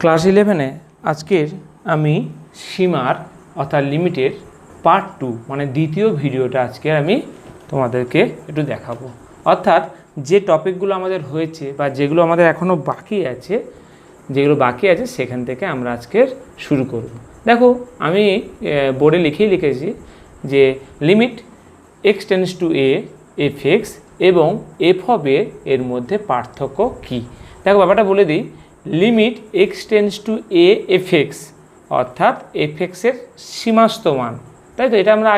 Class 11-এ আজকের আমি সীমার অর্থাৎ লিমিটের পার্ট 2 মানে দ্বিতীয় ভিডিওটা আজকে আমি তোমাদেরকে একটু দেখাবো। অর্থাৎ যে টপিকগুলো আমাদের হয়েছে বা যেগুলো আমাদের এখনও বাকি আছে সেখান থেকে আমরা আজকের শুরু করব। দেখো আমি বোর্ডে লিখেছি যে limit x tends to a f(x) এবং f of a এর মধ্যে পার্থক্য কী। দেখো ব্যাপারটা বলে দিই, limit x tends to a f(x) অর্থাৎ f(x) এর সীমাস্ত মান, তাই তো? এটা আমরা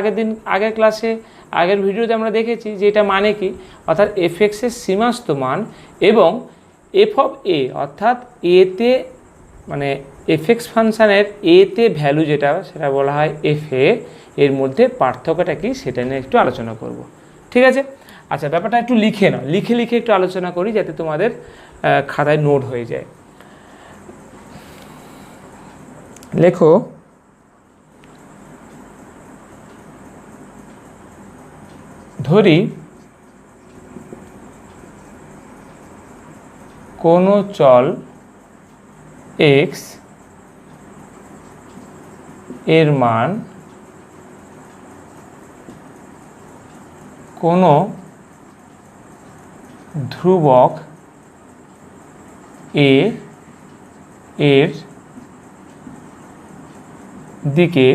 আগের ভিডিওতে আমরা দেখেছি যে এটা মানে কি, অর্থাৎ f(x) এর সীমাস্ত মান এবং f of a অর্থাৎ a-তে মানে f(x) ফাংশানের a-তে ভ্যালু যেটা সেটা বলা হয় f(a) এর মধ্যে পার্থক্যটা কি সেটা নিয়ে একটু আলোচনা করব। ঠিক আছে? আচ্ছা, ব্যাপারটা একটু লিখে নাও, লিখে একটু আলোচনা করি যাতে তোমাদের খাতায় নোট হয়ে যায়। লেখো ধরি কোনো চল x এর মান কোনো ধ্রুবক a এর দিকে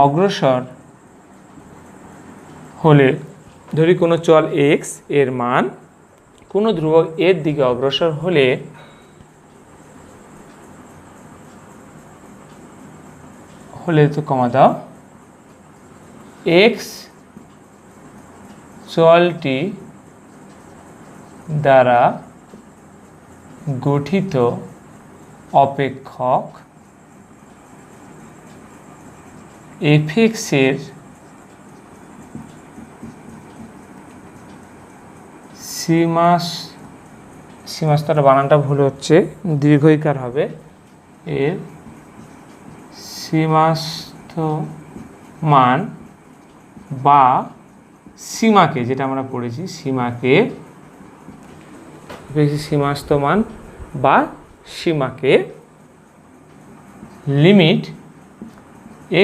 অগ্রসর হলে, ধরি কোনো চল x এর মান কোনো ধ্রুবক এর দিকে অগ্রসর হলে তো কমা দাও, x চলটি দ্বারা গঠিত অপেক্ষক f(x) এর সীমাস্তটা বানানটা ভুল হচ্ছে, দীর্ঘইকার হবে, এর সীমাস্ত মান বা সীমাকে, যেটা আমরা পড়েছি সীমাকে, সীমাস্ত মান বা সীমাকে limit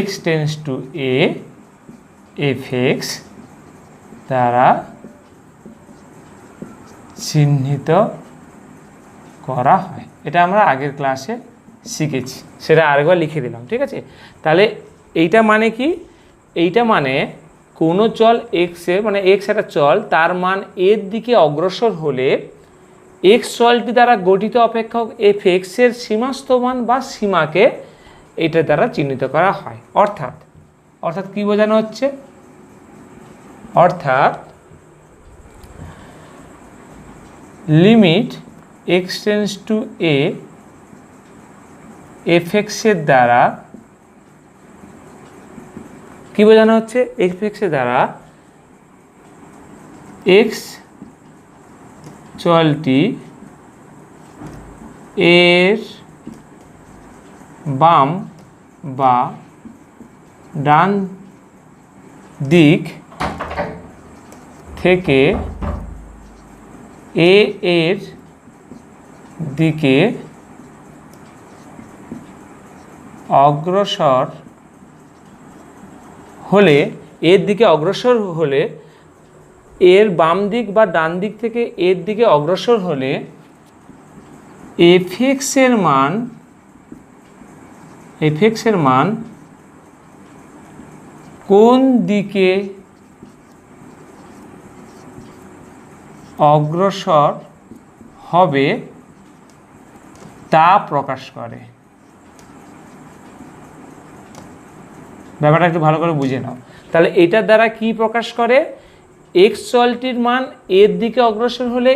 x tends to a f(x) দ্বারা চিহ্নিত করা হয়। এটা আমরা আগের ক্লাসে শিখেছি, সেটা আরেকবার লিখে দিলাম। ঠিক আছে? তাহলে এইটা মানে কি? এইটা মানে কোনো চল x এর মানে x একটা চল, তার মান এর দিকে অগ্রসর হলে x চলটি দ্বারা গঠিত অপেক্ষক f(x) এর সীমাস্ত মান বা সীমাকে এইটা দ্বারা চিহ্নিত করা হয়। অর্থাৎ কি বোঝানো হচ্ছে? অর্থাৎ limit x tends to a f(x) এর দ্বারা কি বোঝানো হচ্ছে? f(x) এর দ্বারা x চলটি এর বাম বা ডান দিক থেকে a এর দিকে অগ্রসর হলে, এর বাম দিক বা ডান দিক থেকে এর দিকে অগ্রসর হলে f(x) এর মান কোন দিকে অগ্রসর হবে তা প্রকাশ করে। ব্যাপারটা একটু ভালো করে বুঝে নাও। তাহলে এটার দ্বারা কি প্রকাশ করে? x চলটির মান এর দিকে অগ্রসর হলে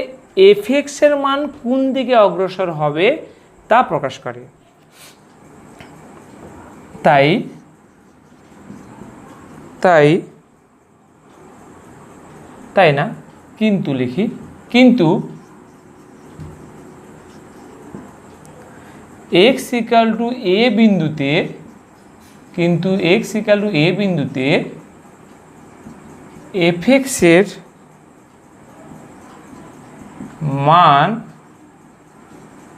f(x) এর মান কোন দিকে অগ্রসর হবে তা প্রকাশ করে। তাই না? কিন্তু লিখি, কিন্তু x ইকাল টু a বিন্দুতে f(x) এর মান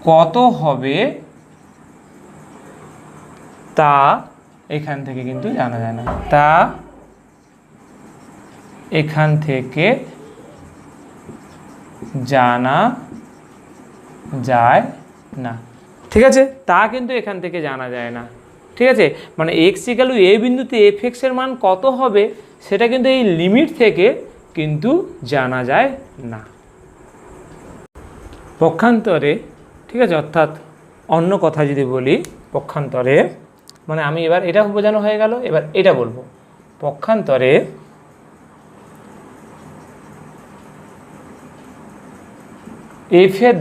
কত হবে তা এখান থেকে কিন্তু জানা যায় না, তা এখান থেকে জানা যায় না। ঠিক আছে, তা কিন্তু এখান থেকে জানা যায় না। ঠিক আছে, মানে এক্স ইকুয়াল এ বিন্দুতে এফ এক্সের মান কত হবে সেটা কিন্তু এই লিমিট থেকে কিন্তু জানা যায় না। পক্ষান্তরে, ঠিক আছে, অর্থাৎ অন্য কথা যদি বলি, পক্ষান্তরে মানে আমি এবার এটা বোঝানো হয়ে গেল, এবার এটা বলবো। পক্ষান্তরে এফ এর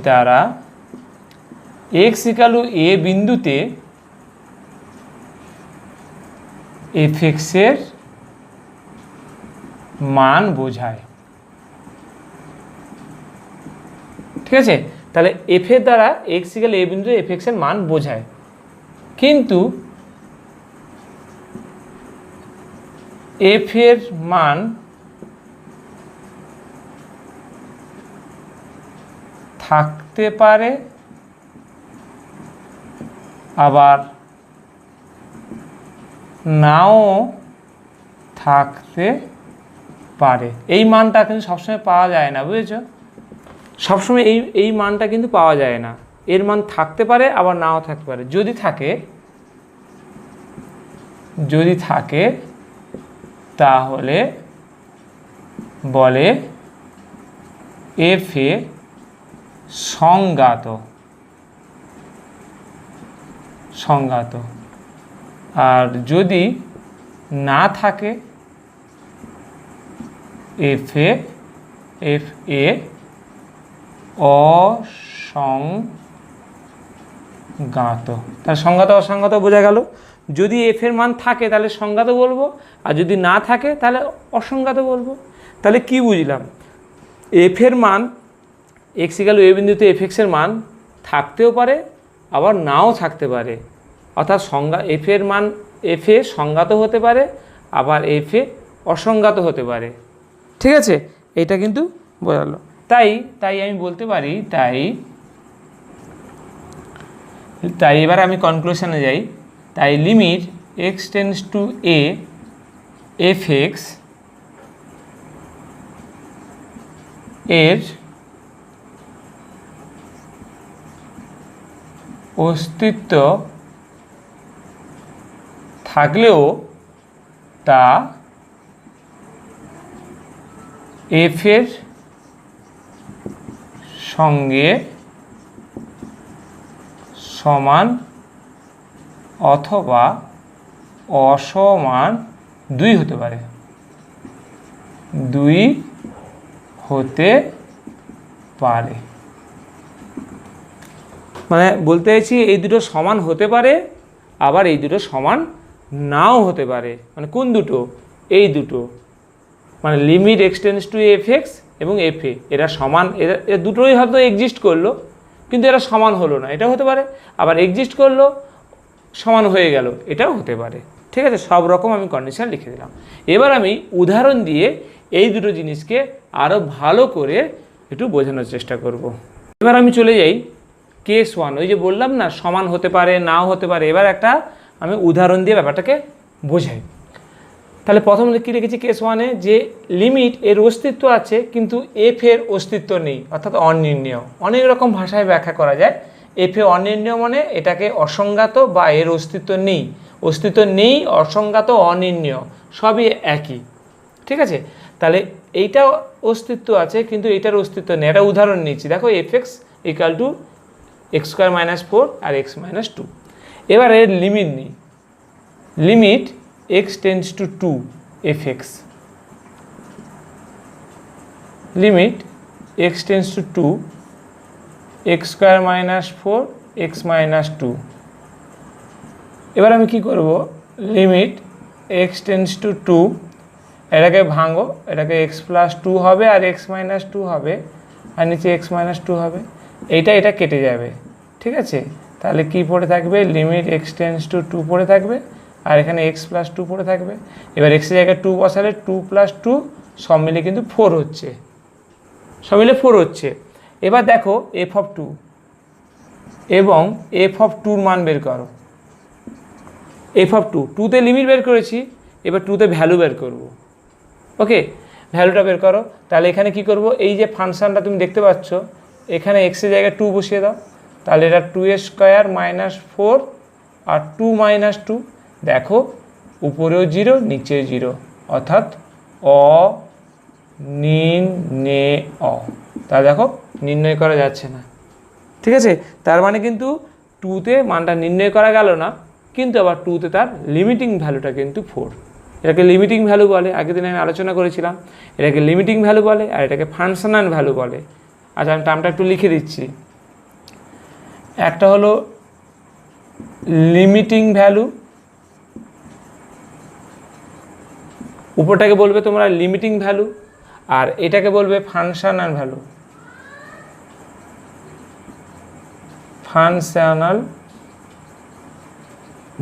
দ্বারা এক্স ইকুয়াল এ বিন্দুতে এফ এক্সের মান বোঝায়। ঠিক আছে, তাহলে এফ এর দ্বারা এক্স ইকুয়াল এ বিন্দুতে এফ এক্সের মান বোঝায়, কিন্তু এফ এর মান থাকতে পারে আবার নাও থাকতে পারে। এই মানটা কিন্তু সবসময় পাওয়া যায় না, বুঝেছো? সবসময় এই মানটা কিন্তু পাওয়া যায় না। এর মান থাকতে পারে আবার নাও থাকতে পারে। যদি থাকে তাহলে বলে এফ এ সংজ্ঞাত, আর যদি না থাকে এফ এ অসংজ্ঞাত। তাহলে সংজ্ঞাত অসংজ্ঞাত বোঝা গেল। যদি এফ এর মান থাকে তাহলে সংজ্ঞাত বলবো, আর যদি না থাকে তাহলে অসংজ্ঞাত বলবো। তাহলে কি বুঝলাম? এফ এর মান এক্স ইকুয়াল এ বিন্দুতে এফ এক্সের মান থাকতেও পারে আবার নাও থাকতে পারে, অর্থাৎ এফ এর মান এফ এ সংজ্ঞাত হতে পারে আবার এফ এ অসংজ্ঞাত হতে পারে। ঠিক আছে, এটা কিন্তু বোঝালো। তাই আমি বলতে পারি, তাই এবার আমি কনক্লুশনে যাই। তাই limit X tends two A F x এর অস্তিত্ব থাকলেও তা এফ এর সঙ্গে সমান অথবা অসমান দুই হতে পারে, মানে বলতে চাইছি এই দুটো সমান হতে পারে আবার এই দুটো সমান নাও হতে পারে। মানে কোন দুটো? এই দুটো, মানে limit X tends two F x এবং এফ এ, এরা সমান, এরা দুটোই হয়তো এক্সিস্ট করলো কিন্তু এরা সমান হলো না, এটাও হতে পারে। আবার এক্সিস্ট করলো সমান হয়ে গেল, এটাও হতে পারে। ঠিক আছে, সব রকম আমি কন্ডিশন লিখে দিলাম। এবার আমি উদাহরণ দিয়ে এই দুটো জিনিসকে আরও ভালো করে একটু বোঝানোর চেষ্টা করব। এবার আমি চলে যাই কেস 1, ওই যে বললাম না সমান হতে পারে নাও হতে পারে। এবার একটা আমি উদাহরণ দিয়ে ব্যাপারটাকে বোঝাই। তাহলে প্রথম কী রেখেছি কেস 1-এ, যে লিমিট এর অস্তিত্ব আছে কিন্তু এফ এর অস্তিত্ব নেই, অর্থাৎ অনির্ণেয়। অনেক রকম ভাষায় ব্যাখ্যা করা যায়। এফ এ অনির্ণেয় মানে এটাকে অসংজ্ঞাত বা এর অস্তিত্ব নেই, অসংজ্ঞাত, অনির্ণেয় সবই একই। ঠিক আছে, তাহলে এইটা অস্তিত্ব আছে কিন্তু এইটার অস্তিত্ব নেই। একটা উদাহরণ নিচ্ছি, দেখো F X equal to X square minus 4 আর এক্স মাইনাস 2। এবার এর লিমিট নিই, limit X tends to 2 F X, limit X tends to 2 X square minus 4 X minus 2। এবার আমি কি করব, লিমিট এক্স টেন্ডস টু 2, এটাকে ভাঙো, এটাকে এক্স প্লাস 2 হবে আর এক্স মাইনাস 2 হবে, আর নিচে এক্স মাইনাস 2 হবে। এটা কেটে যাবে। ঠিক আছে, তাহলে কি পড়ে থাকবে, লিমিট এক্স টেন্ডস টু 2 পড়ে থাকবে আর এখানে এক্স প্লাস 2 পড়ে থাকবে। এবার এক্সের জায়গায় 2 বসালে 2 + 2 সব মিলে কিন্তু 4 হচ্ছে। সব মিলে 4 হচ্ছে। এবার দেখো এফ অফ টু এবং এফ অফ টুর মান বের করো। এফ অফ টু, টুতে লিমিট বের করেছি, এবার টুতে ভ্যালু বের করব। ওকে, ভ্যালুটা বের করো। তাহলে এখানে কি করব, এই যে ফাংশানটা তুমি দেখতে পাচ্ছ, এখানে এক্সের জায়গায় 2 বসিয়ে দাও। তাহলে এটা 2a² - 4 আর 2 - 2, দেখো উপরেও 0 নিচেও 0, অর্থাৎ অনির্ণেয়। তাহলে দেখো নির্ণয় করা যাচ্ছে না। ঠিক আছে, তার মানে কিন্তু 2তে মানটা নির্ণয় করা গেল না, কিন্তু আবার 2তে তার লিমিটিং ভ্যালুটা কিন্তু 4। এটাকে লিমিটিং ভ্যালু বলে, আগের দিন আমি আলোচনা করেছিলাম। এটাকে লিমিটিং ভ্যালু বলে আর এটাকে ফাংশনাল ভ্যালু বলে। আচ্ছা, আমি টার্মটা একটু লিখে দিচ্ছি। একটা হলো লিমিটিং ভ্যালু, উপরটাকে বলবে তোমরা লিমিটিং ভ্যালু, আর এটাকে বলবে ফাংশনাল ভ্যালু। ফাংশনাল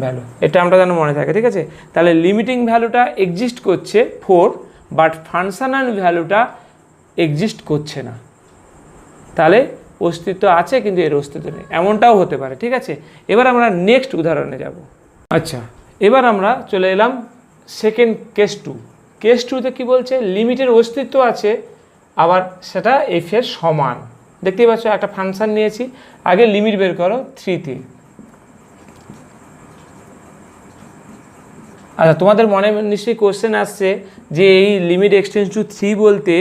ভ্যালু, এটা আমরা যেন মনে থাকে। ঠিক আছে, তাহলে লিমিটিং ভ্যালুটা এক্সিস্ট করছে 4, বাট ফাংশনাল ভ্যালুটা এক্সিস্ট করছে না। তাহলে অস্তিত্ব আছে কিন্তু এর অস্তিত্ব নেই, এমনটাও হতে পারে। ঠিক আছে, এবার আমরা নেক্সট উদাহরণে যাব। আচ্ছা, এবার আমরা চলে এলাম সেকেন্ড কেস 2। কেস 2তে কী বলছে, লিমিটের অস্তিত্ব আছে, আবার সেটা এফ এর সমান। দেখতেই পাচ্ছ, একটা ফাংশন নিয়েছি, আগে লিমিট বের করো 3তে। আচ্ছা, তোমাদের মনে নিশ্চয়ই কোশ্চেন আসছে যে এই লিমিট এক্সটেন্স টু 3 বলতে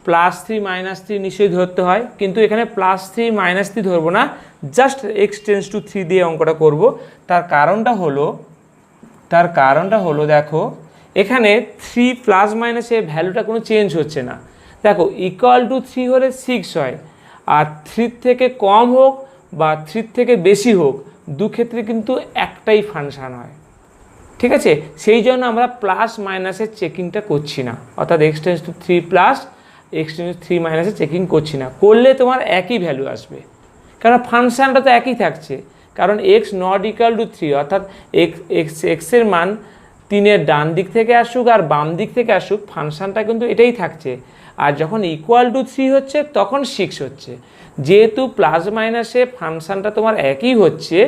+3 -3 নিশ্চয়ই ধরতে হয়, কিন্তু এখানে +3 -3 ধরবো না, জাস্ট এক্সটেন্স টু 3 দিয়ে অঙ্কটা করব। তার কারণটা হলো দেখো, এখানে 3 ± এর ভ্যালুটা কোনো চেঞ্জ হচ্ছে না। দেখো =3 হলে 6 হয়, আর 3 থেকে কম হোক বা 3 থেকে বেশি হোক, দুক্ষেত্রে কিন্তু একটাই ফাংশন হয়। ঠিক আছে, সেই জন্য আমরা +- চেকিংটা করছি না, অর্থাৎ x → 3 x → 3 - চেকিং করছি না। করলে তোমার একই ভ্যালু আসবে, কারণ ফাংশানটা তো একই থাকছে। কারণ x ≠ 3, অর্থাৎ এর মান 3-এর ডান দিক থেকে আসুক আর বাম দিক থেকে আসুক, ফাংশানটা কিন্তু এটাই থাকছে। আর যখন =3 হচ্ছে তখন 6 হচ্ছে। যেহেতু +- ফাংশানটা তোমার একই হচ্ছে,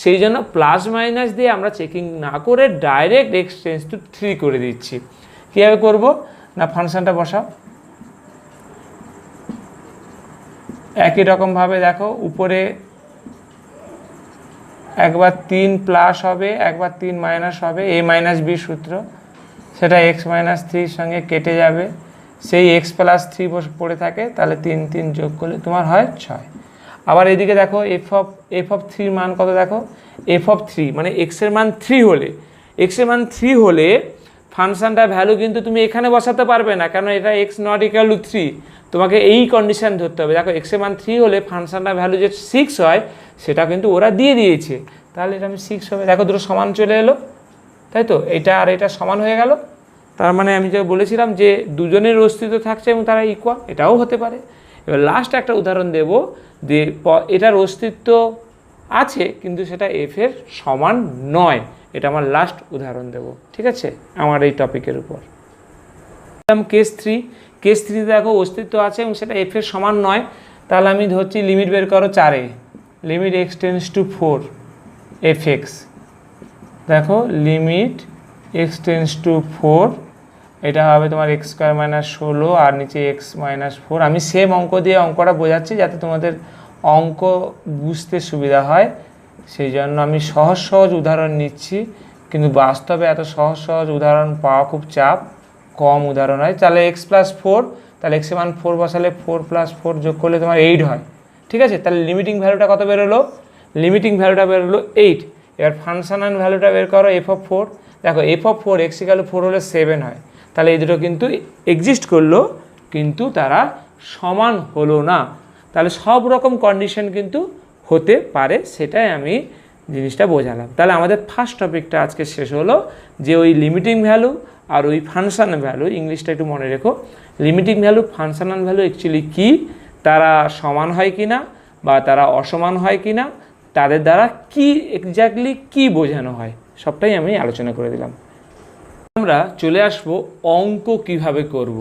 সেই জন্য +- দিয়ে আমরা চেকিং না করে ডাইরেক্ট x → 3 করে দিচ্ছি। কীভাবে করব না, ফাংশানটা বসাও একই রকমভাবে। দেখো উপরে একবার 3 প্লাস হবে, একবার 3 মাইনাস হবে, a - b সূত্র, সেটা x - 3 সঙ্গে কেটে যাবে, সেই x + 3 পড়ে থাকে। তাহলে 3 3 যোগ করলে তোমার হয় 6। আবার এদিকে দেখো f অফ 3 মান কত, দেখো f অফ 3 মানে x এর মান 3 হলে ফাংশনটার ভ্যালু কিন্তু তুমি এখানে বসাতে পারবে না, কারণ এটা x ≠ 3, তোমাকে এই কন্ডিশন ধরতে হবে। দেখো x এর মান 3 হলে ফাংশনটার ভ্যালু যে 6 হয়, সেটা কিন্তু ওরা দিয়ে দিয়েছে। তাহলে এটা আমি 6 হবে। দেখো দুটো সমান চলে এলো, তাই তো, এটা আর এটা সমান হয়ে গেল। তার মানে আমি যে বলেছিলাম যে দুজনের অস্তিত্ব থাকছে এবং তারা ইকুয়াল, এটাও হতে পারে। এবার লাস্ট একটা উদাহরণ দেব যে এটার অস্তিত্ব আছে কিন্তু সেটা এফ এর সমান নয়। এটা আমার লাস্ট উদাহরণ দেব, ঠিক আছে, আমার এই টপিকের উপর। কেস 3 দেখো অস্তিত্ব আছে এবং সেটা এফ এর সমান নয়। তাহলে আমি ধরছি লিমিট বের করো 4-এ, লিমিট x → 4 fx। দেখো লিমিট x → 4, এটা হবে তোমার x² - 16 আর নিচে x - 4। আমি সেম অঙ্ক দিয়ে অঙ্কটা বোঝাচ্ছি যাতে তোমাদের অঙ্ক বুঝতে সুবিধা হয়, সেই জন্য আমি সহজ উদাহরণ নিচ্ছি, কিন্তু বাস্তবে এত সহজ উদাহরণ পাওয়া খুব চাপ, কম উদাহরণ হয়। তাহলে x + 4, তাহলে x এর মান 4 বসালে 4 + 4 যোগ করলে তোমার 8 হয়। ঠিক আছে, তাহলে লিমিটিং ভ্যালুটা কত বেরোলো? লিমিটিং ভ্যালুটা বেরোলো 8। এবার ফাংশনাল ভ্যালুটা বের করো f অফ 4। দেখো f অফ 4 x = 4 হলে 7 হয়। তাহলে এই দুটো কিন্তু এক্সিস্ট করলো, কিন্তু তারা সমান হলো না। তাহলে সব রকম কন্ডিশন কিন্তু হতে পারে, সেটাই আমি জিনিসটা বোঝালাম। তাহলে আমাদের ফার্স্ট টপিকটা আজকে শেষ হলো, যে ওই লিমিটিং ভ্যালু আর ওই ফাংশনাল ভ্যালু, ইংলিশটা একটু মনে রেখো, limiting value functional value actually কী, তারা সমান হয় কি না বা তারা অসমান হয় কি না, তাদের দ্বারা কি এক্স্যাক্টলি কী বোঝানো হয়, সবটাই আমি আলোচনা করে দিলাম। আমরা চলে আসবো অঙ্ক কিভাবে করব,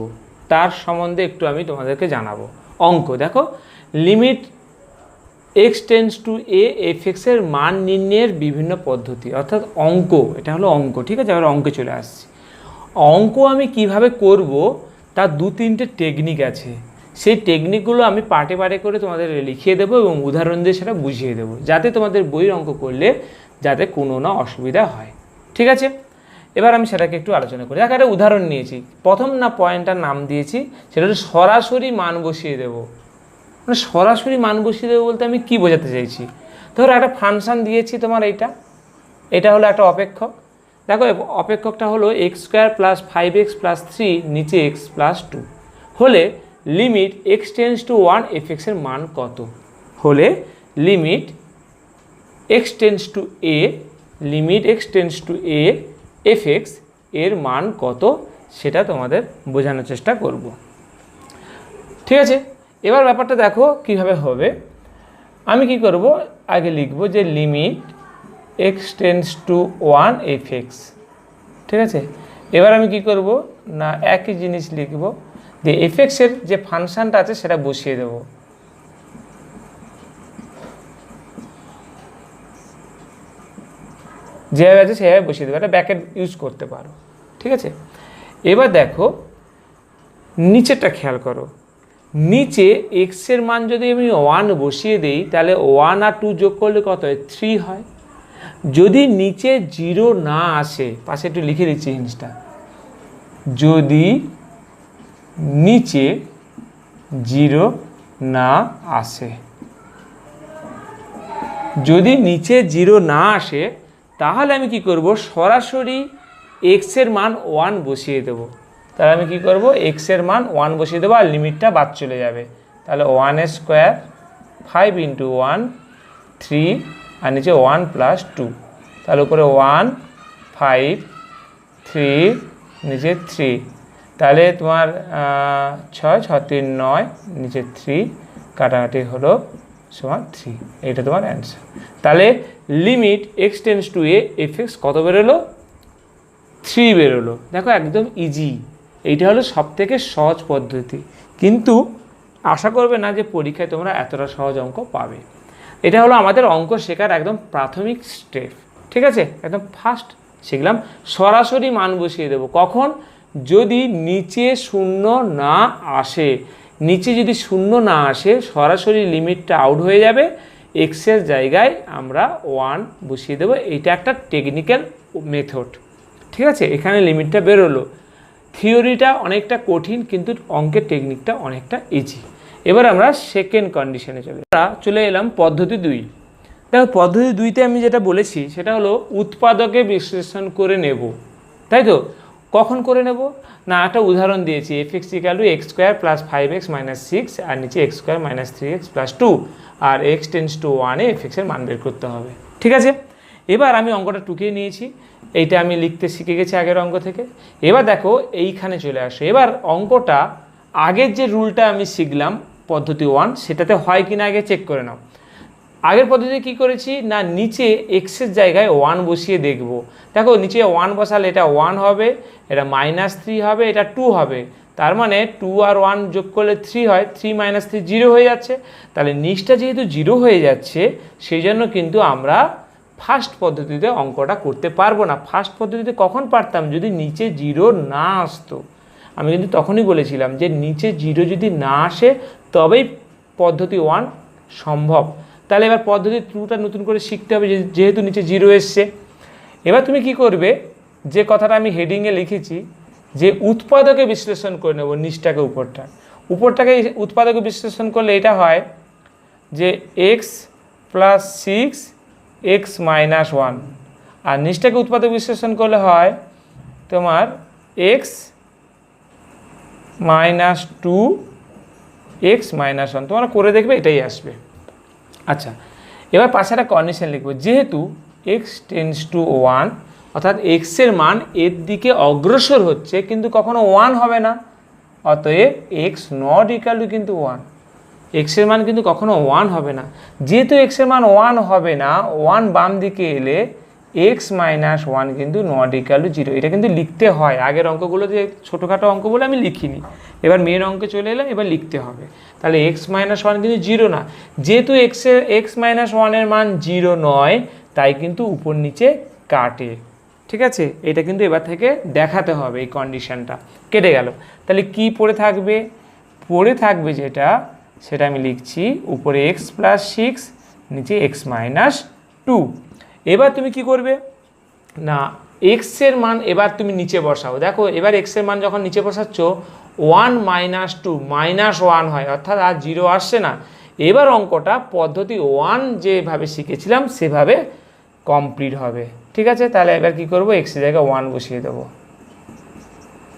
তার সম্বন্ধে একটু আমি তোমাদেরকে জানাবো। অঙ্ক দেখো, লিমিট এক্স টেন্ডস টু এ এফএক্সের মান নির্ণয়ের বিভিন্ন পদ্ধতি, অর্থাৎ অঙ্ক, এটা হলো অঙ্ক। ঠিক আছে, আবার অঙ্কে চলে আসছি। অঙ্ক আমি কিভাবে করব তার 2-3টে টেকনিক আছে। সেই টেকনিকগুলো আমি পার্টে পার্টে করে তোমাদের লিখিয়ে দেবো এবং উদাহরণ দিয়ে সেটা বুঝিয়ে দেবো, যাতে তোমাদের বইয়ের অঙ্ক করলে যাতে কোনো না অসুবিধা হয়। ঠিক আছে, এবার আমি সেটাকে একটু আলোচনা করি। দেখো, একটা উদাহরণ নিয়েছি। প্রথম না পয়েন্টটার নাম দিয়েছি, সেটা হচ্ছে সরাসরি মান বসিয়ে দেবো। মানে সরাসরি মান বসিয়ে দেবো বলতে আমি কি বোঝাতে চাইছি, ধরো একটা ফাংশান দিয়েছি তোমার, এটা হলো একটা অপেক্ষক। দেখো, অপেক্ষকটা হলো x square plus 5x plus 3 নিচে এক্স প্লাস 2 হলে লিমিট এক্স টেন্ডস টু 1 এফএক্সের মান কত, হলে লিমিট এক্স টেন্ডস টু এ, লিমিট এক্স টেন্ডস টু এ এফএক্স এর মান কত, সেটা তোমাদের বোঝানোর চেষ্টা করব। ঠিক আছে, এবার ব্যাপারটা দেখো কিভাবে হবে। আমি কি করব, আগে লিখব যে limit X tends to 1 FX. ঠিক আছে, এবার আমি কি করব না, একই জিনিস লিখব, যে এফএক্সের যে ফাংশানটা আছে সেটা বসিয়ে দেব। যেভাবে আছে সেভাবে বসিয়ে দেবো, একটা ব্র্যাকেট ইউজ করতে পারো। ঠিক আছে, এবার দেখো নিচেরটা খেয়াল করো। নিচে এক্সের মান যদি আমি 1 বসিয়ে দিই, তাহলে 1 আর 2 যোগ করলে কত হয়, 3 হয়। যদি নিচে 0 না আসে, পাশে একটু লিখে দিচ্ছি জিনিসটা, যদি নিচে 0 না আসে, যদি নিচে 0 না আসে, তাহলে আমি কি করব, সরাসরি এক্সের মান 1 বসিয়ে দেবো। তাহলে আমি কি করব, এক্সের মান 1 বসিয়ে দেবো আর লিমিটটা বাদ চলে যাবে। তাহলে 1 স্কোয়ার 5 × 1 3 আর নিচে 1 প্লাস 2, তাহলে উপরে 1 5 3 নিচে 3, তাহলে তোমার 6 6 3 9 নিচে 3 কাটাকাটি হলো সমান 3। এইটা তোমার অ্যান্সার। তাহলে লিমিট এক্স টেন্ডস টু এ এফএক্স কত বেরোলো, 3 বেরোলো। দেখো একদম ইজি, এইটা হলো সবথেকে সহজ পদ্ধতি, কিন্তু আশা করবে না যে পরীক্ষায় তোমরা এতটা সহজ অঙ্ক পাবে। এটা হলো আমাদের অঙ্ক শেখার একদম প্রাথমিক স্টেপ। ঠিক আছে, একদম ফার্স্ট শিখলাম সরাসরি মান বসিয়ে দেবো। কখন, যদি নিচে 0 না আসে। নিচে যদি 0 না আসে, সরাসরি লিমিটটা আউট হয়ে যাবে, এক্সের জায়গায় আমরা 1 বসিয়ে দেবো। এইটা একটা টেকনিক্যাল মেথড। ঠিক আছে, এখানে লিমিটটা বেরোলো। থিওরিটা অনেকটা কঠিন, কিন্তু অঙ্কের টেকনিকটা অনেকটা ইজি। এবার আমরা সেকেন্ড কন্ডিশনে চলে এলাম পদ্ধতি 2। দেখো, পদ্ধতি 2তে আমি যেটা বলেছি সেটা হলো উৎপাদকে বিশ্লেষণ করে নেব, তাই তো। কখন করে নেব না, একটা উদাহরণ দিয়েছি, F X equal to X square plus 5x minus 6 আর নিচে X square minus 3x plus 2 আর এক্স টেন্ডস টু 1 এ এফএক্সের মান বের করতে হবে। ঠিক আছে, এবার আমি অঙ্কটা টুকিয়ে নিয়েছি, এইটা আমি লিখতে শিখে গেছি আগের অঙ্ক থেকে। এবার দেখো এইখানে চলে আসে। এবার অঙ্কটা আগের যে রুলটা আমি শিখলাম পদ্ধতি 1, সেটাতে হয় কিনা আগে চেক করে নাও। আগের পদ্ধতি কি করেছি না, নিচে এক্সের জায়গায় 1 বসিয়ে দেখব। দেখো নিচে 1 বসালে এটা 1 হবে, এটা -3 হবে, এটা 2 হবে। তার মানে 2 আর 1 যোগ করলে 3 হয়, 3 - 3 0 হয়ে যাচ্ছে। তাহলে নিচটা যেহেতু 0 হয়ে যাচ্ছে, সেই জন্য কিন্তু আমরা ফার্স্ট পদ্ধতিতে অঙ্কটা করতে পারবো না। ফার্স্ট পদ্ধতিতে কখন পারতাম, যদি নিচে 0 না আসতো। আমি কিন্তু তখনই বলেছিলাম যে নিচে 0 যদি না আসে তবেই পদ্ধতি 1 সম্ভব। তাহলে এবার পদ্ধতি 2টা নতুন করে শিখতে হবে, যেহেতু নিচে 0 এসছে। এবার তুমি কি করবে, যে কথাটা আমি হেডিংয়ে লিখেছি, যে উৎপাদকে বিশ্লেষণ করে নেব, নিচটাকে উপরটাকে উৎপাদকে বিশ্লেষণ করলে এটা হয় যে x + 6 x - 1, আর নিচটাকে উৎপাদক বিশ্লেষণ করলে হয় তোমার x - 2 x - 1। তোমরা করে দেখবে এটাই আসবে। আচ্ছা, এবার পাশে একটা কন্ডিশন লিখব, যেহেতু x টেন্ডস টু 1, অর্থাৎ এক্সের মান এর দিকে অগ্রসর হচ্ছে কিন্তু কখনো 1 হবে না, অতএব x নট ইকুয়াল টু কিন্তু 1। এক্সের মান কিন্তু কখনো 1 হবে না। যেহেতু এক্সের মান 1 হবে না, 1 বাম দিকে এলে এক্স মাইনাস ওয়ান কিন্তু নট ইকুয়াল টু জিরো। এটা কিন্তু লিখতে হয়, আগের অঙ্কগুলো যে ছোটোখাটো অঙ্ক বলে আমি লিখিনি, এবার মেন অঙ্কে চলে এলাম, এবার লিখতে হবে। তাহলে এক্স মাইনাস ওয়ান কিন্তু জিরো না, যেহেতু এক্স মাইনাস ওয়ানের মান জিরো নয় তাই কিন্তু উপর নিচে কাটে। ঠিক আছে, এটা কিন্তু এবার থেকে দেখাতে হবে, এই কন্ডিশনটা কেটে গেল। তাহলে কি পড়ে থাকবে? পড়ে থাকবে যেটা, সেটা আমি লিখছি, উপরে এক্স প্লাস সিক্স, নিচে এক্স মাইনাস টু। এবার তুমি কি করবে না, এক্সের মান এবার তুমি নিচে বসাও। দেখো এবার এক্সের মান যখন নিচে বসাচ্ছ, one minus two minus one হয়, অর্থাৎ আর জিরো আসছে না। এবার অঙ্কটা পদ্ধতি ওয়ান যেভাবে শিখেছিলাম সেভাবে কমপ্লিট হবে। ঠিক আছে, তাহলে এবার কি করব, এক্সের জায়গায় ওয়ান বসিয়ে দেবো।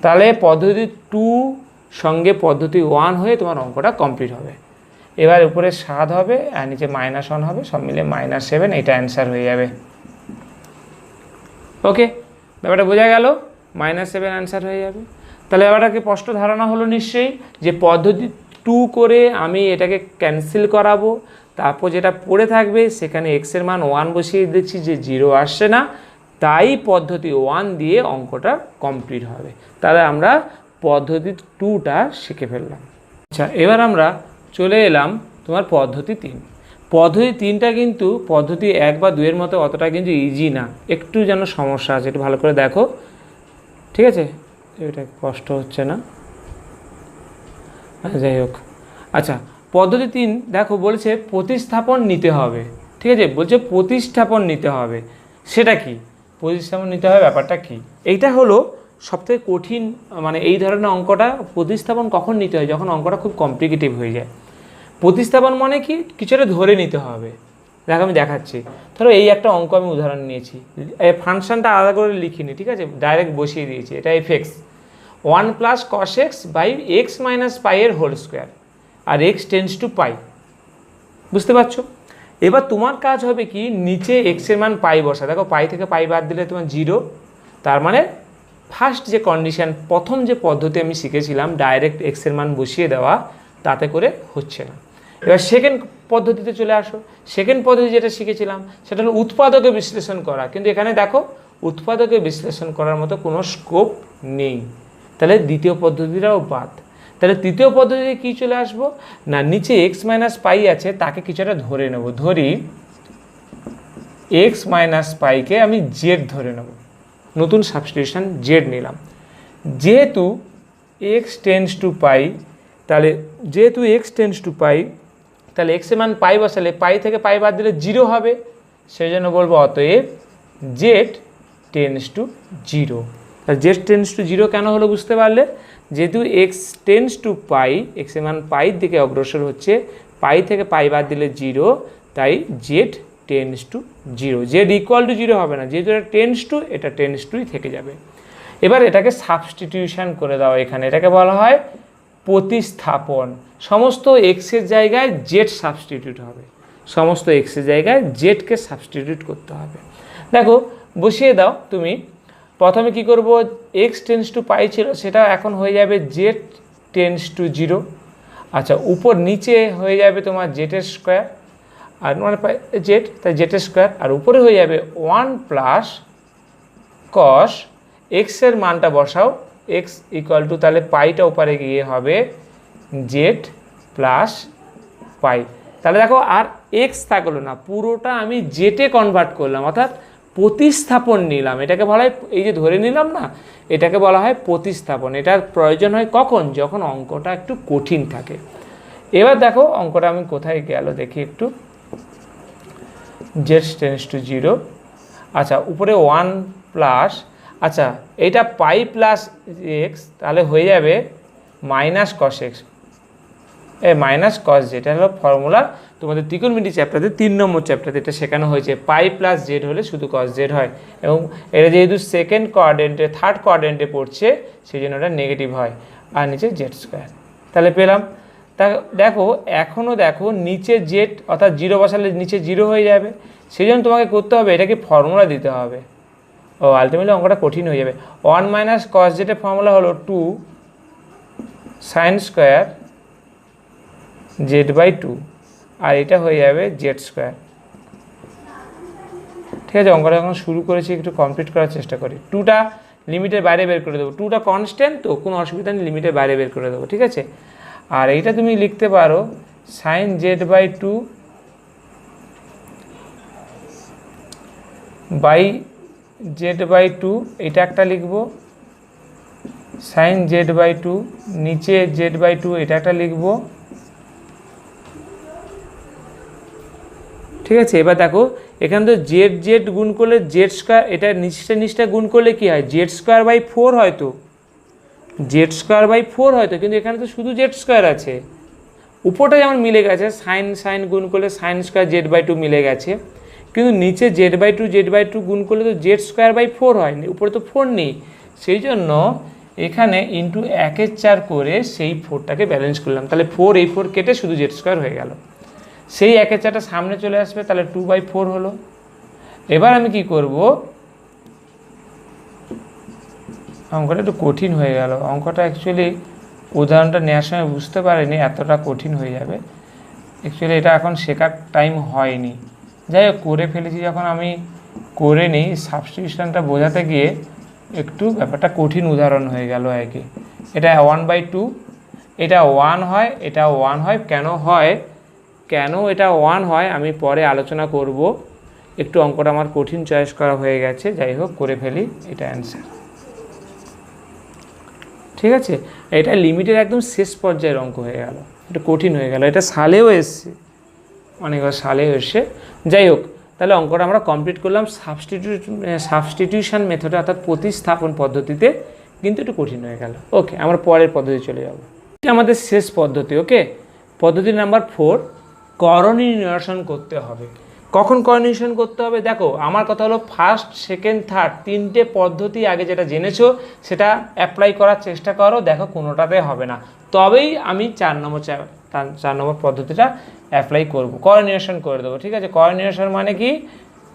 তাহলে পদ্ধতি টু সঙ্গে পদ্ধতি ওয়ান হয়ে তোমার অঙ্কটা কমপ্লিট হবে। এবার উপরে 7 হবে আর নিচে মাইনাস ওয়ান হবে, সব মিলে -7, এটা অ্যান্সার হয়ে যাবে। ওকে, ব্যাপারটা বোঝা গেল, -7 অ্যান্সার হয়ে যাবে। তাহলে ব্যাপারটাকে স্পষ্ট ধারণা হলো নিশ্চয়ই, যে পদ্ধতি টু করে আমি এটাকে ক্যান্সেল করাবো, তারপর যেটা পড়ে থাকবে সেখানে এক্সের মান ওয়ান বসিয়ে দিচ্ছি, যে জিরো আসছে না, তাই পদ্ধতি ওয়ান দিয়ে অঙ্কটা কমপ্লিট হবে। তাহলে আমরা পদ্ধতি টুটা শিখে ফেললাম। আচ্ছা, এবার আমরা চলে এলাম তোমার পদ্ধতি 3। পদ্ধতি 3টা কিন্তু পদ্ধতি 1 বা 2-এর মতো অতটা কিন্তু ইজি না, একটু যেন সমস্যা আছে, একটু ভালো করে দেখো। ঠিক আছে, এটা কষ্ট হচ্ছে না, যাই হোক। আচ্ছা, পদ্ধতি 3 দেখো বলেছে প্রতিস্থাপন নিতে হবে। ঠিক আছে, বলছে প্রতিস্থাপন নিতে হবে, সেটা কি প্রতিস্থাপন নিতে হবে, ব্যাপারটা কি? এইটা হলো সবথেকে কঠিন, মানে এই ধরনের অঙ্কটা প্রতিস্থাপন কখন নিতে হয়, যখন অঙ্কটা খুব কমপ্লিকেটিভ হয়ে যায়। প্রতিস্থাপন মানে কি, কিছুটা ধরে নিতে হবে। দেখো আমি দেখাচ্ছি, ধরো এই একটা অঙ্ক আমি উদাহরণ নিয়েছি, এই ফাংশনটা আলাদা করে লিখিনি, ঠিক আছে, ডাইরেক্ট বসিয়ে দিয়েছি, এটা F X 1 plus cos X by X minus pi এর হোল স্কোয়ার, আর এক্স টেন্স টু পাই। বুঝতে পারছো? এবার তোমার কাজ হবে কি, নিচে এক্সের মান পাই বসা। দেখো পাই থেকে পাই বাদ দিলে তোমার জিরো, তার মানে ফার্স্ট যে কন্ডিশন, প্রথম যে পদ্ধতি আমি শিখেছিলাম ডাইরেক্ট এক্সের মান বসিয়ে দেওয়া, তাতে করে হচ্ছে না। এবার সেকেন্ড পদ্ধতিতে চলে আসো। সেকেন্ড পদ্ধতি যেটা শিখেছিলাম সেটা হলো উৎপাদকে বিশ্লেষণ করা, কিন্তু এখানে দেখো উৎপাদকে বিশ্লেষণ করার মতো কোনো স্কোপ নেই, তাহলে দ্বিতীয় পদ্ধতিটাও বাদ। তাহলে তৃতীয় পদ্ধতিতে কী চলে আসবো না, নিচে এক্স মাইনাস পাই আছে, তাকে কিছুটা ধরে নেব। ধরি এক্স মাইনাস পাইকে আমি জেড ধরে নেব, নতুন সাবস্টিটিউশন জেড নিলাম। যেহেতু এক্স টেন্স টু পাই, তাহলে যেহেতু এক্স টেন্স টু পাই, তাহলে এক্সের মান পাই বসালে পাই থেকে পাই বাদ দিলে জিরো হবে, সেই জন্য বলবো অতএব জেড টেন্স টু জিরো। তাহলে জেড টেন্স টু জিরো কেন হলো বুঝতে পারলে, যেহেতু এক্স টেন্স টু পাই, এক্সের মান পাইয়ের দিকে অগ্রসর হচ্ছে, পাই থেকে পাই বাদ দিলে জিরো, তাই Z tends to zero. Z equal to zero হবে না, যেহেতু এটা টেন্স টু, এটা টেন্স টুই থেকে যাবে। এবার এটাকে সাবস্টিটিউশন করে দাও, এখানে এটাকে বলা হয় প্রতিস্থাপন। সমস্ত এক্সের জায়গায় জেড সাবস্টিটিউট হবে, সমস্ত এক্সের জায়গায় জেডকে সাবস্টিটিউট করতে হবে। দেখো বসিয়ে দাও তুমি, প্রথমে কি করব, এক্স টেন্স টু পাই ছিল, সেটা এখন হয়ে যাবে জেড টেন্স টু জিরো। আচ্ছা, উপর নিচে হয়ে যাবে তোমার জেটের স্কোয়ার, আর মানে জেড, তাই জেটের স্কোয়ার, আর উপরে হয়ে যাবে 1 প্লাস কস এক্সের মানটা বসাও, এক্স ইকুয়াল টু, তাহলে পাইটা উপরে গিয়ে হবে জেড প্লাস পাই। তাহলে দেখো আর এক্স থাকলো না, পুরোটা আমি জেটে কনভার্ট করলাম, অর্থাৎ প্রতিস্থাপন নিলাম। এটাকে বলা হয়, এই যে ধরে নিলাম না, এটাকে বলা হয় প্রতিস্থাপন। এটার প্রয়োজন হয় কখন, যখন অঙ্কটা একটু কঠিন থাকে। এবার দেখো অঙ্কটা আমি কোথায় গেল দেখি একটু, জেড টেন্স টু জিরো। আচ্ছা, উপরে 1 প্লাস, আচ্ছা এইটা পাই প্লাস এক্স, তাহলে হয়ে যাবে minus cos x, minus cos, যেটা হলো ফর্মুলা তোমাদের ত্রিকোণমিতি চ্যাপ্টারে 3 নম্বর চ্যাপ্টারে এটা শেখানো হয়েছে। পাই প্লাস জেড হলে শুধু কস জেড হয়, এবং এটা যেহেতু সেকেন্ড কোয়াড্রেন্টে, থার্ড কোয়াড্রেন্টে পড়ছে, সেই জন্য ওটা নেগেটিভ হয়, আর নিচে জেড স্কোয়ার। তাহলে পেলাম। তা দেখো এখনও দেখো নিচে জেড, অর্থাৎ জিরো বসালে নিচে জিরো হয়ে যাবে, সেই জন্য তোমাকে করতে হবে এটাকে ফর্মুলা দিতে হবে। ও আলটিমেটলি অঙ্কটা কঠিন হয়ে যাবে। 1 মাইনাস কস জেটের ফর্মুলা হলো 2 সাইন স্কোয়ার জেড বাই 2, আর এটা হয়ে যাবে জেড স্কোয়ার। ঠিক আছে, অঙ্কটা যখন শুরু করেছি একটু কমপ্লিট করার চেষ্টা করি। 2টা লিমিটের বাইরে বের করে দেবো, 2টা কনস্ট্যান্ট তো কোনো অসুবিধা নেই, লিমিটের বাইরে বের করে দেবো, ঠিক আছে। আর এইটা তুমি লিখতে পারো sin z/2 বাই z/2, এটা একটা লিখবো sin z/2, নিচে z/2 এটা একটা লিখবো, ঠিক আছে। এবার দেখো এখানে তো জেড জেড গুণ করলে জেড স্কোয়ার, এটা নিচটা গুণ করলে কি হয়, z²/4 হয়তো, z²/4 হয়তো, কিন্তু এখানে তো শুধু z² আছে, উপরটা যেমন মিলে গেছে সাইন গুণ করলে sin² z/2 মিলে গেছে, কিন্তু নিচে z/2 গুণ করলে তো z²/4 হয়, উপরে তো 4 নেই, সেই জন্য এখানে ইন্টু 1/4 করে সেই 4টাকে ব্যালেন্স করলাম, তাহলে 4 এই 4 কেটে শুধু z² হয়ে গেল, সেই 1/4টা সামনে চলে আসবে, তাহলে 2/4 হলো। এবার আমি কি করব, অঙ্কটা একটু কঠিন হয়ে গেল, অঙ্কটা অ্যাকচুয়ালি উদাহরণটা নেওয়ার সময় বুঝতে পারিনি এতটা কঠিন হয়ে যাবে, অ্যাকচুয়ালি এটা এখন শেখার টাইম হয়নি, যাই হোক করে ফেলেছি যখন আমি করে নিই, সাবস্টিটিউশনটা বোঝাতে গিয়ে একটু ব্যাপারটা কঠিন উদাহরণ হয়ে গেল আর কি। এটা 1/2, এটা 1 হয়, এটা 1 হয়, কেন এটা 1 হয় আমি পরে আলোচনা করব, একটু অঙ্কটা আমার কঠিন চয়েস করা হয়ে গেছে, যাই হোক করে ফেলি, এটা অ্যান্সার, ঠিক আছে। এটা লিমিটের একদম শেষ পর্যায়ের অঙ্ক হয়ে গেল, এটা কঠিন হয়ে গেল, এটা সালেও এসছে, অনেকবার সালেও এসছে, যাই হোক। তাহলে অঙ্কটা আমরা কমপ্লিট করলাম সাবস্টিটিউশন মেথডে, অর্থাৎ প্রতিস্থাপন পদ্ধতিতে, কিন্তু একটু কঠিন হয়ে গেল। ওকে, আমরা পরের পদ্ধতি চলে যাব, এটা আমাদের শেষ পদ্ধতি। ওকে, পদ্ধতি নাম্বার 4, করণী নিরসন করতে হবে। কখন করণী নিরসন করতে হবে, দেখো আমার কথা হলো ফার্স্ট, সেকেন্ড, থার্ড 3টে পদ্ধতি আগে যেটা জেনেছো সেটা অ্যাপ্লাই করার চেষ্টা করো, দেখো কোনোটাতে হবে না, তবেই আমি 4 নম্বর পদ্ধতিটা অ্যাপ্লাই করব, করণী নিরসন করে দেবো, ঠিক আছে। করণী নিরসন মানে কি,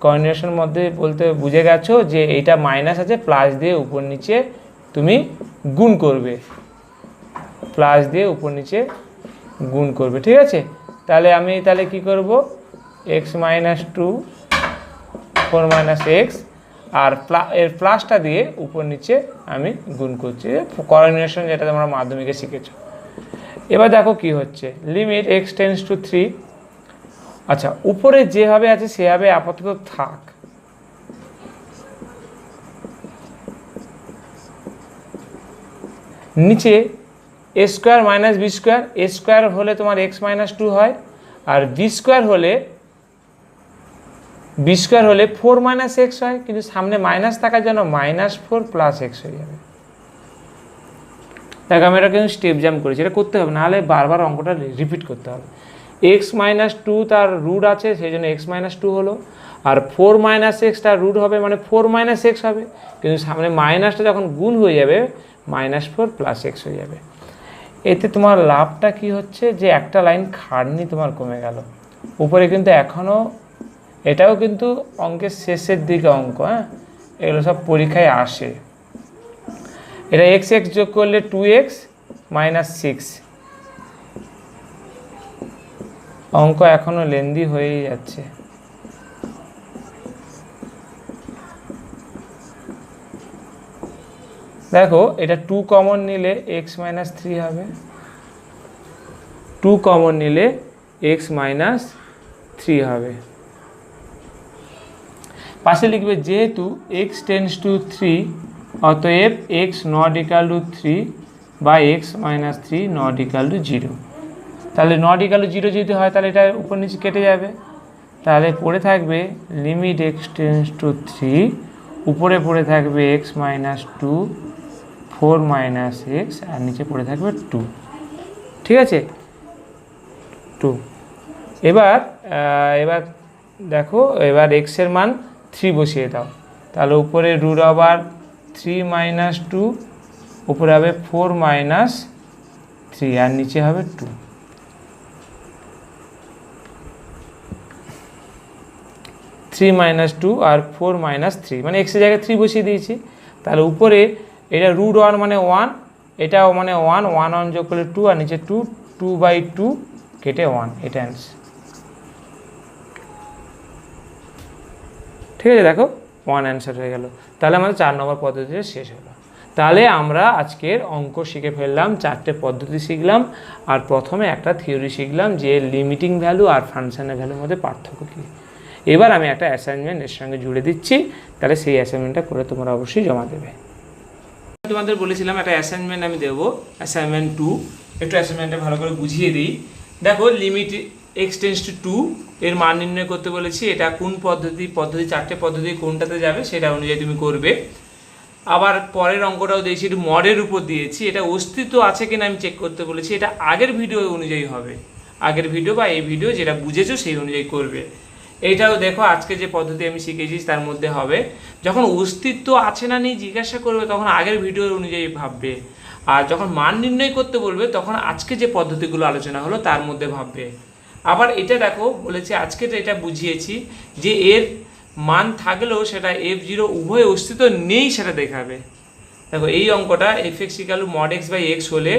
করণী নিরসন মধ্যে বলতে বুঝে গেছো যে এইটা মাইনাস আছে, প্লাস দিয়ে উপর নিচে তুমি গুণ করবে, প্লাস দিয়ে উপর নিচে গুণ করবে, ঠিক আছে। তাহলে আমি কি করব, x - 2 4 - x, আর এর প্লাসটা দিয়ে উপর নিচে আমি গুণ করছি, করণী নিরসন যেটা তোমরা মাধ্যমিকে শিখেছো। এবার দেখো কি হচ্ছে, লিমিট x টেন্ডস টু 3, আচ্ছা উপরে যেভাবে আছে সেভাবে আপাতত থাক, নিচে a² - b², a² হলে তোমার x - 2 হয়, আর b² হলে 4 - x হয়, কিন্তু সামনে মাইনাস থাকার জন্য -4 + x হয়ে যাবে। দেখো আমি এটা কিন্তু স্টেপ জাম্প করেছি, এটা করতে হবে, নাহলে বারবার অঙ্কটা রিপিট করতে হবে। x - 2 তার রুট আছে, সেই জন্য x - 2 হলো, আর 4 - x তার রুট হবে, মানে 4 - x হবে, কিন্তু সামনে মাইনাসটা যখন গুণ হয়ে যাবে -4 + x হয়ে যাবে। এতে তোমার লাভটা কি হচ্ছে, যে একটা লাইন খাটনি তোমার কমে গেল। উপরে কিন্তু এখনও, এটাও কিন্তু অঙ্কের শেষের দিকে অঙ্ক, হ্যাঁ এগুলো সব পরীক্ষায় আসে। এটা x যোগ করলে 2x - 6, অঙ্ক এখনো লেন্দি হয়েই যাচ্ছে। দেখো এটা 2 কমন নিলে x - 3 হবে, 2 কমন নিলে x - 3 হবে, পাশে লিখবে যেহেতু x টেন্ডস টু 3, অতএব x ≠ 3 বা x - 3 ≠ 0, তাহলে ≠ 0 যদি হয় তাহলে এটা উপর নিচে কেটে যাবে, তাহলে পড়ে থাকবে লিমিট x টেন্ডস টু 3, উপরে পড়ে থাকবে x - 2 4 - x, আর নিচে পড়ে থাকবে 2, ঠিক আছে 2। এবার দেখো, এবার x এর মান 3 বসিয়ে দাও, তাহলে উপরে √3 - 2, উপরে হবে 4 - 3, আর নিচে হবে 2। থ্রি - 2 আর 4 - 3, মানে x এর জায়গায় 3 বসিয়ে দিয়েছি, তাহলে উপরে এটা √1 মানে 1, এটাও মানে 1 1 যোগ করলে 2, আর নিচে 2 2/2 কেটে 1, এটা অ্যান্সার। ঠিক আছে, দেখো 1 অ্যান্সার হয়ে গেল। তাহলে আমাদের 4 নম্বর পদ্ধতিটা শেষ হলো। তাহলে আমরা আজকের অঙ্ক শিখে ফেললাম, 4টে পদ্ধতি শিখলাম, আর প্রথমে একটা থিওরি শিখলাম যে লিমিটিং ভ্যালু আর ফাংশনের ভ্যালুর মধ্যে পার্থক্য কী। এবার আমি একটা অ্যাসাইনমেন্ট এর সঙ্গে জুড়ে দিচ্ছি, তাহলে সেই অ্যাসাইনমেন্টটা করে তোমরা অবশ্যই জমা দেবে। তোমাদের বলেছিলাম একটা অ্যাসাইনমেন্ট আমি দেবো, অ্যাসাইনমেন্ট 2। একটু অ্যাসাইনমেন্টটা ভালো করে বুঝিয়ে দিই। দেখো, লিমিট x টেন্ডস টু 2 এর মান নির্ণয় করতে বলেছি। এটা কোন পদ্ধতি 4টে পদ্ধতি কোনটাতে যাবে সেটা অনুযায়ী তুমি করবে। আবার পরের অঙ্কটাও দিয়েছি, একটু মডের উপর দিয়েছি, এটা অস্তিত্ব আছে কিনা আমি চেক করতে বলেছি। এটা আগের ভিডিও অনুযায়ী হবে, আগের ভিডিও বা এই ভিডিও যেটা বুঝেছো সেই অনুযায়ী করবে। এইটাও দেখো, আজকে যে পদ্ধতি আমি শিখেছি তার মধ্যে হবে। যখন অস্তিত্ব আছে না নেই জিজ্ঞাসা করবে তখন আগের ভিডিও অনুযায়ী ভাববে, আর যখন মান নির্ণয় করতে বলবে তখন আজকে যে পদ্ধতিগুলো আলোচনা হলো তার মধ্যে ভাববে। আবার এটা দেখো বলেছে, আজকে তো এটা বুঝিয়েছি যে এর মান থাকলেও সেটা f0 উভয় অস্তিত্ব নেই সেটা দেখাবে। দেখো, এই অঙ্কটা f(x = mod x / x) হলে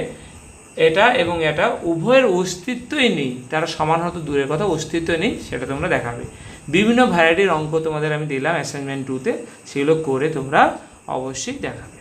এটা এবং এটা উভয়ের অস্তিত্বই নেই, তারা সমান হতো দূরের কথা, অস্তিত্ব নেই সেটা তোমরা দেখাবে। বিভিন্ন ভ্যারাইটির অঙ্ক তোমাদের আমি দিলাম অ্যাসাইনমেন্ট 2-তে, সেগুলো করে তোমরা অবশ্যই দেখাবে।